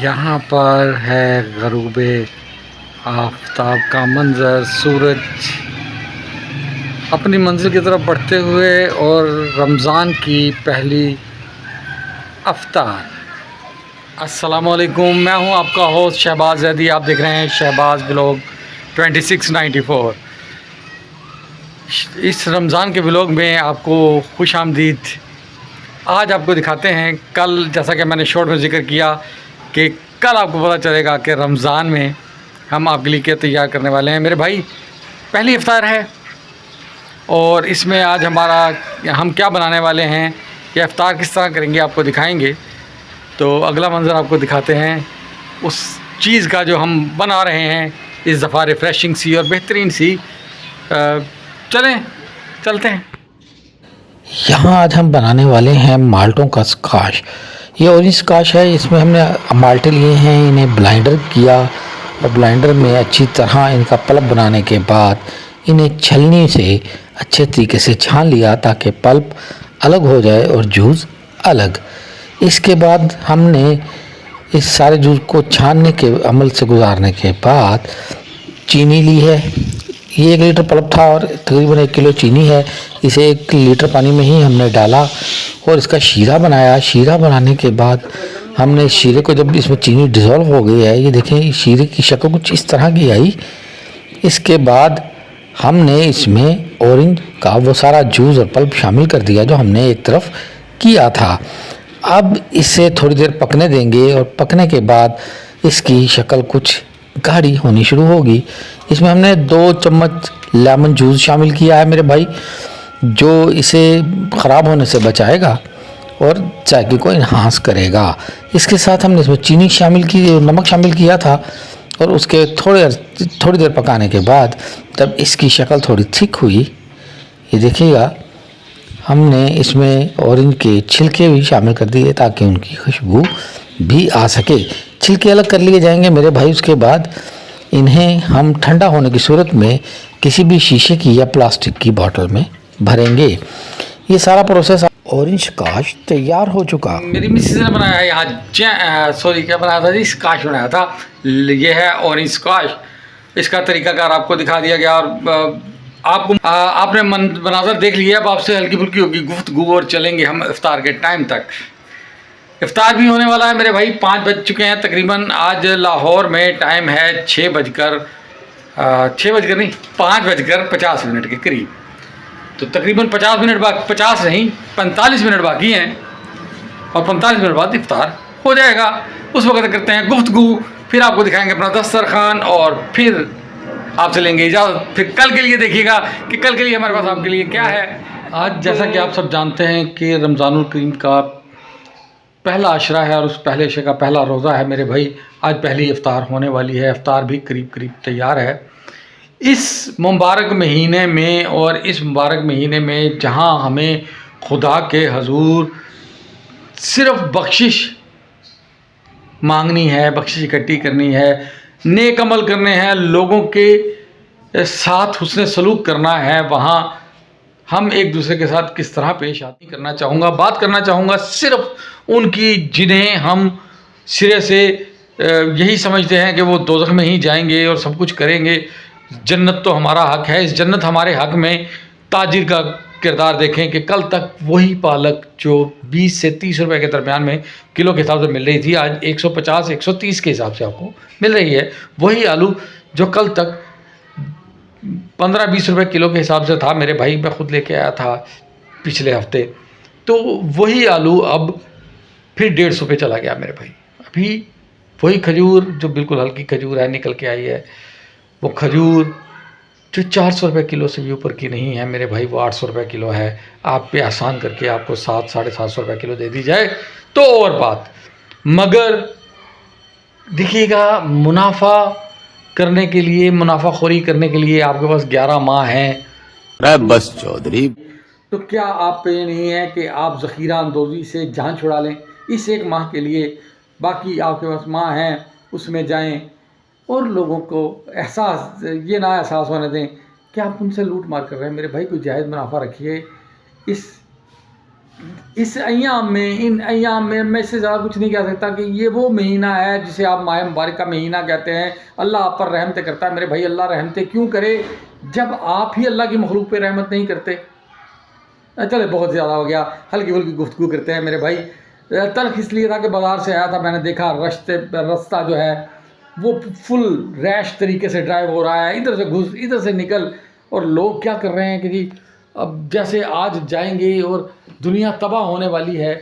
यहाँ पर है ग़ुरूब आफ़ताब का मंज़र, सूरज अपनी मंजिल की तरफ बढ़ते हुए और रमज़ान की पहली अफ्तार। अस्सलामुअलैकुम, मैं हूँ आपका होस्ट शहबाज ज़ैदी। आप देख रहे हैं शहबाज ब्लॉग 2694। इस रमज़ान के ब्लॉग में आपको खुश आमदीद। आज आपको दिखाते हैं कल, जैसा कि मैंने शॉर्ट में ज़िक्र किया कि कल आपको पता चलेगा कि रमज़ान में हम आपके लिए क्या तैयार करने वाले हैं। मेरे भाई, पहली इफ्तार है और इसमें आज हम क्या बनाने वाले हैं, या इफ्तार किस तरह करेंगे आपको दिखाएंगे। तो अगला मंज़र आपको दिखाते हैं उस चीज़ का जो हम बना रहे हैं इस दफ़ा, रिफ़्रेशिंग सी और बेहतरीन सी। चलते हैं। यहाँ आज हम बनाने वाले हैं माल्टों का स्क्वाश। ये ऑरेंज स्क्वाश है। इसमें हमने माल्टे लिए हैं, इन्हें ब्लाइंडर किया और ब्लाइंडर में अच्छी तरह इनका पल्प बनाने के बाद इन्हें छलनी से अच्छे तरीके से छान लिया ताकि पल्प अलग हो जाए और जूस अलग। इसके बाद हमने इस सारे जूस को छानने के अमल से गुजारने के बाद चीनी ली है। ये 1 लीटर पल्प था और तकरीबन 1 किलो चीनी है। इसे 1 लीटर पानी में ही हमने डाला और इसका शीरा बनाया। शीरा बनाने के बाद हमने शीरे को, जब इसमें चीनी डिज़ोल्व हो गई है, ये देखें शीरे की शक्ल कुछ इस तरह की आई। इसके बाद हमने इसमें ऑरेंज का वो सारा जूस और पल्प शामिल कर दिया जो हमने एक तरफ किया था। अब इसे थोड़ी देर पकने देंगे और पकने के बाद इसकी शक्ल कुछ गाढ़ी होनी शुरू होगी। इसमें हमने 2 चम्मच लेमन जूस शामिल किया है मेरे भाई, जो इसे ख़राब होने से बचाएगा और जायके को इन्हांस करेगा। इसके साथ हमने इसमें चीनी शामिल की, नमक शामिल किया था और उसके थोड़ी देर पकाने के बाद जब इसकी शक्ल थोड़ी थिक हुई, ये देखिएगा, हमने इसमें ऑरेंज के छिलके भी शामिल कर दिए ताकि उनकी खुशबू भी आ सके। छिलके अलग कर लिए जाएंगे मेरे भाई। उसके बाद इन्हें हम ठंडा होने की सूरत में किसी भी शीशे की या प्लास्टिक की बोतल में भरेंगे। ये सारा प्रोसेस ऑरेंज स्क्वाश तैयार हो चुका। मेरी मिसेज ने बनाया है यहाँ, सॉरी क्या बनाया था जी, स्क्वाश बनाया था। ये है ऑरेंज स्क्वाश। इसका तरीकाकार आपको दिखा दिया गया और आपने मनाज़र देख लिया। अब आपसे हल्की फुल्की होगी गुफ्तगू और चलेंगे हम इफ्तार के टाइम तक। इफ्तार भी होने वाला है मेरे भाई, 5 बज चुके हैं तकरीबन। आज लाहौर में टाइम है 6 बजकर नहीं, 5:50 के करीब। तो तकरीबन 50 मिनट बाद, 50 नहीं 45 मिनट बाकी हैं और 45 मिनट बाद इफ्तार हो जाएगा। उस वक्त करते हैं गुफ्तगू, फिर आपको दिखाएंगे अपना दस्तरखान और फिर आपसे लेंगे इजाज़त। फिर कल के लिए देखिएगा कि कल के लिए हमारे पास आपके लिए क्या है। आज जैसा कि आप सब जानते हैं कि रमज़ानुल करीम का पहला अशरा है और उस पहले अशरे का पहला रोज़ा है मेरे भाई। आज पहली इफ्तार होने वाली है। इफ्तार भी करीब करीब तैयार है। इस मुबारक महीने में, और इस मुबारक महीने में जहां हमें खुदा के हजूर सिर्फ़ बख्शिश मांगनी है, बख्शिश इकट्ठी करनी है, नेक अमल करने हैं, लोगों के साथ हुस्न सलूक करना है, वहाँ हम एक दूसरे के साथ किस तरह पेश आती करना चाहूँगा, बात करना चाहूँगा सिर्फ़ उनकी जिन्हें हम सिरे से यही समझते हैं कि वो दोज़ख में ही जाएंगे और सब कुछ करेंगे। जन्नत तो हमारा हक़ है। इस जन्नत हमारे हक़ में ताजिर का किरदार देखें कि कल तक वही पालक जो 20 से 30 रुपए के दरमियान में किलो के हिसाब से मिल रही थी, आज 150-130 के हिसाब से आपको मिल रही है। वही आलू जो कल तक 15-20 रुपए किलो के हिसाब से था मेरे भाई, मैं ख़ुद लेके आया था पिछले हफ्ते, तो वही आलू अब फिर 150 पे चला गया मेरे भाई। अभी वही खजूर जो बिल्कुल हल्की खजूर है निकल के आई है, वो खजूर जो 400 रुपये किलो से भी ऊपर की नहीं है मेरे भाई, वो 800 रुपये किलो है। आप पे आसान करके आपको 700-750 रुपये किलो दे दी जाए तो और बात। मगर देखिएगा, मुनाफा करने के लिए, मुनाफाखोरी करने के लिए आपके पास 11 माह हैं। बस चौधरी, तो क्या आप पे नहीं है कि आप ज़ख़ीरा अंदोज़ी से जान छुड़ा लें इस 1 माह के लिए? बाकी आपके पास माह हैं, उसमें जाएं और लोगों को ये ना एहसास होने दें कि आप उनसे लूट मार कर रहे हैं। मेरे भाई, कोई जायज़ मुनाफा रखिए। इस इस अय्याम में, इन अय्याम में मैं इससे ज़्यादा कुछ नहीं कह सकता कि ये वो महीना है जिसे आप माह मुबारक का महीना कहते हैं। अल्लाह आप पर रहमतें करता है मेरे भाई। अल्लाह रहमतें क्यों करे जब आप ही अल्लाह की मखलूक पे रहमत नहीं करते। चले बहुत ज़्यादा हो गया, हल्की फुल्की गुफ्तगू करते हैं मेरे भाई। तल्ख इसलिए था कि बाज़ार से आया था, मैंने देखा रास्ता जो है वो फुल रैश तरीके से ड्राइव हो रहा है, इधर से घुस इधर से निकल, और लोग क्या कर रहे हैं कि अब जैसे आज जाएंगे और दुनिया तबाह होने वाली है।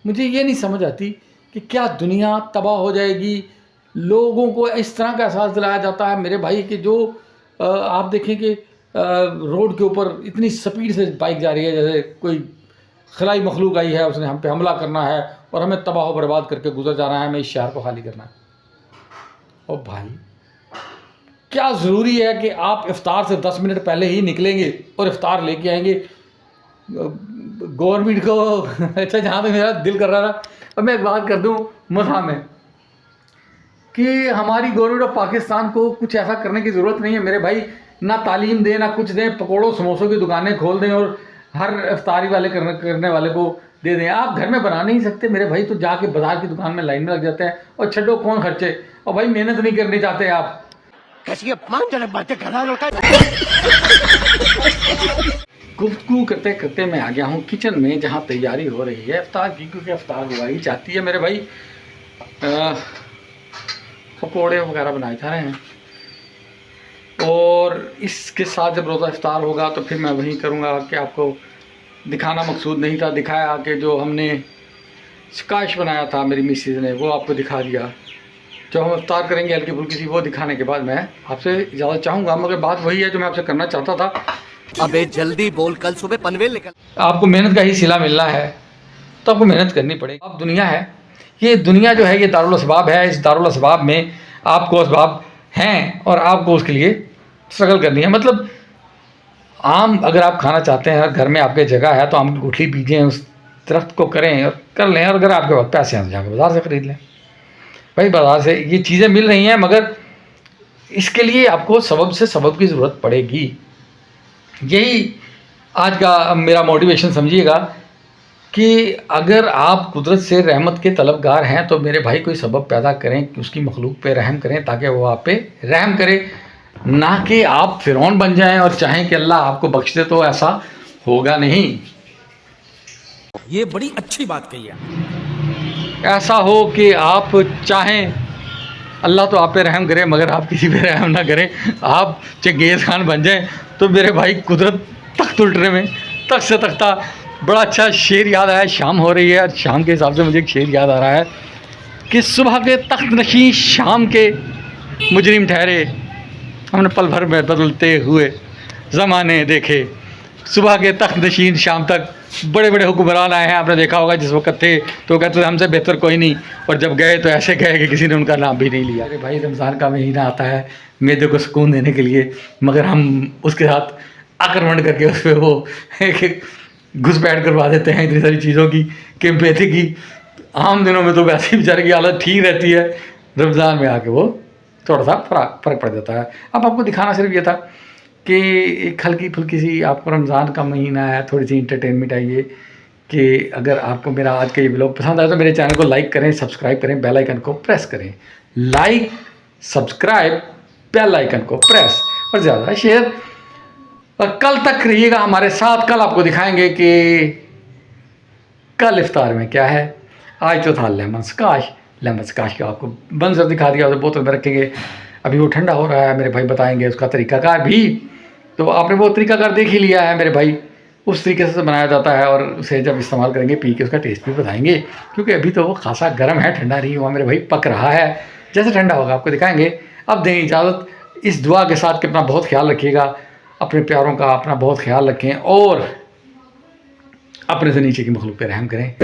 मुझे ये नहीं समझ आती कि क्या दुनिया तबाह हो जाएगी। लोगों को इस तरह का एहसास दिलाया जाता है मेरे भाई कि जो आप देखें कि रोड के ऊपर इतनी स्पीड से बाइक जा रही है जैसे कोई खलाई मखलूक आई है, उसने हम पे हमला करना है और हमें तबाह बर्बाद करके गुजर जाना है, हमें इस शहर को खाली करना है। और भाई क्या ज़रूरी है कि आप इफ्तार से 10 मिनट पहले ही निकलेंगे और इफ्तार लेके आएंगे गवर्नमेंट को। अच्छा, जहाँ तक मेरा दिल कर रहा था, अब मैं एक बात कर दूँ मज़ा में कि हमारी गवर्नमेंट ऑफ पाकिस्तान को कुछ ऐसा करने की ज़रूरत नहीं है मेरे भाई। ना तालीम दें ना कुछ दें, पकौड़ों समोसों की दुकानें खोल दें और हर इफ्तारी वाले करने वाले को दे दें। आप घर में बना नहीं सकते मेरे भाई, तो जाके बाजार की दुकान में लाइन में लग जाते हैं और छड्डो कौन खर्चे। और भाई मेहनत नहीं करनी चाहते आप। कैसी अपमानजनक बातें कर रहा है। गुफ्तगू करते करते मैं आ गया हूँ किचन में, जहाँ तैयारी हो रही है इफ्तार की, क्योंकि इफ्तार हुआ ही चाहती है मेरे भाई। पकौड़े वगैरह बनाए जा रहे हैं और इसके साथ जब रोज़ा इफ्तार होगा तो फिर मैं वही करूँगा कि आपको दिखाना मकसूद नहीं था, दिखाया कि जो हमने स्काश बनाया था मेरी मिसेज ने वो आपको दिखा दिया। जो हम इफ्तार करेंगे हल्की फुल्की सी, वो दिखाने के बाद मैं आपसे इजाज़त चाहूँगा। मगर बात वही है जो मैं आपसे करना चाहता था। अबे जल्दी बोल, कल सुबह पनवेल निकल। आपको मेहनत का ही सिला मिलना है तो आपको मेहनत करनी पड़ेगी। अब दुनिया है, ये दुनिया जो है ये दारुल असबाब है। इस दारुल असबाब में आपको असबाब हैं और आपको उसके लिए स्ट्रगल करनी है। मतलब आम अगर आप खाना चाहते हैं, घर में आपके जगह है तो आम की गुठली बीजें, उस दरख्त को करें और कर लें। और अगर आपके पास पैसे हैं तो जाकर बाज़ार से ख़रीद लें। भाई बाज़ार से ये चीज़ें मिल रही हैं, मगर इसके लिए आपको सबब से सबब की ज़रूरत पड़ेगी। यही आज का मेरा मोटिवेशन समझिएगा कि अगर आप कुदरत से रहमत के तलबगार हैं तो मेरे भाई कोई सबब पैदा करें कि उसकी मखलूक पे रहम करें ताकि वो आप पे रहम करे, ना कि आप फ़िरौन बन जाएं और चाहें कि अल्लाह आपको बख्श दे। तो ऐसा होगा नहीं। ये बड़ी अच्छी बात कही है। ऐसा हो कि आप चाहें अल्लाह तो आप पे रहम करे मगर आप किसी पे रहम ना करें, आप चंगेज़ खान बन जाएं। तो मेरे भाई कुदरत तख्त उल्टने में तख्त से तख्ता। बड़ा अच्छा शेर याद आया, शाम हो रही है और शाम के हिसाब से मुझे एक शेर याद आ रहा है कि सुबह के तख्त नशीं शाम के मुजरिम ठहरे, हमने पल भर में बदलते हुए ज़माने देखे। सुबह के तख्त नशीं शाम तक बड़े बड़े हुक्मरान आए हैं, आपने देखा होगा। जिस वक्त थे तो कहते थे हमसे बेहतर कोई नहीं, और जब गए तो ऐसे गए कि किसी ने उनका नाम भी नहीं लिया। अरे भाई रमज़ान का महीना आता है मैदे को सुकून देने के लिए, मगर हम उसके साथ आक्रमण करके उस पर वो एक घुसपैठ करवा देते हैं इतनी सारी चीज़ों की कि मैदे की आम दिनों में तो वैसे ही बेचारे की हालत ठीक रहती है, रमज़ान में आके वो थोड़ा सा फ़र्क पड़ जाता है। अब आपको दिखाना सिर्फ ये था कि एक हल्की फुल्की सी, आपको रमज़ान का महीना है, थोड़ी सी इंटरटेनमेंट आइए। कि अगर आपको मेरा आज का ये व्लॉग पसंद आया तो मेरे चैनल को लाइक करें, सब्सक्राइब करें, बेल आइकन को प्रेस करें। लाइक, सब्सक्राइब, बेल आइकन को प्रेस और ज़्यादा शेयर। और कल तक रहिएगा हमारे साथ। कल आपको दिखाएंगे कि कल इफ्तार में क्या है। आज तो था लेमन स्काश का आपको मंजर दिखा दिया, उसे बोतल में रखेंगे। अभी वो ठंडा हो रहा है मेरे भाई, बताएंगे उसका तरीक़ाकार भी। तो आपने वो तरीक़ाकार देख ही लिया है मेरे भाई, उस तरीके से बनाया जाता है। और उसे जब इस्तेमाल करेंगे पी के उसका टेस्ट भी बताएंगे, क्योंकि अभी तो वो खासा गर्म है, ठंडा नहीं हुआ मेरे भाई, पक रहा है। जैसे ठंडा होगा आपको दिखाएंगे। अब दें इजाज़त इस दुआ के साथ कि अपना बहुत ख्याल रखिएगा, अपने प्यारों का अपना बहुत ख्याल रखें और अपने से नीचे की मखलूक पे रहम करें।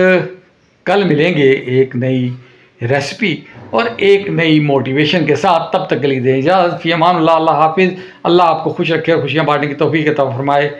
कल मिलेंगे एक नई रेसिपी और एक नई मोटिवेशन के साथ। तब तक के लिए दें इजाज़त। फ़ी अमान अल्लाह। अल्लाह हाफिज़। अल्लाह आपको खुश रखे और खुशियाँ बांटने की तौफीक अता फरमाए।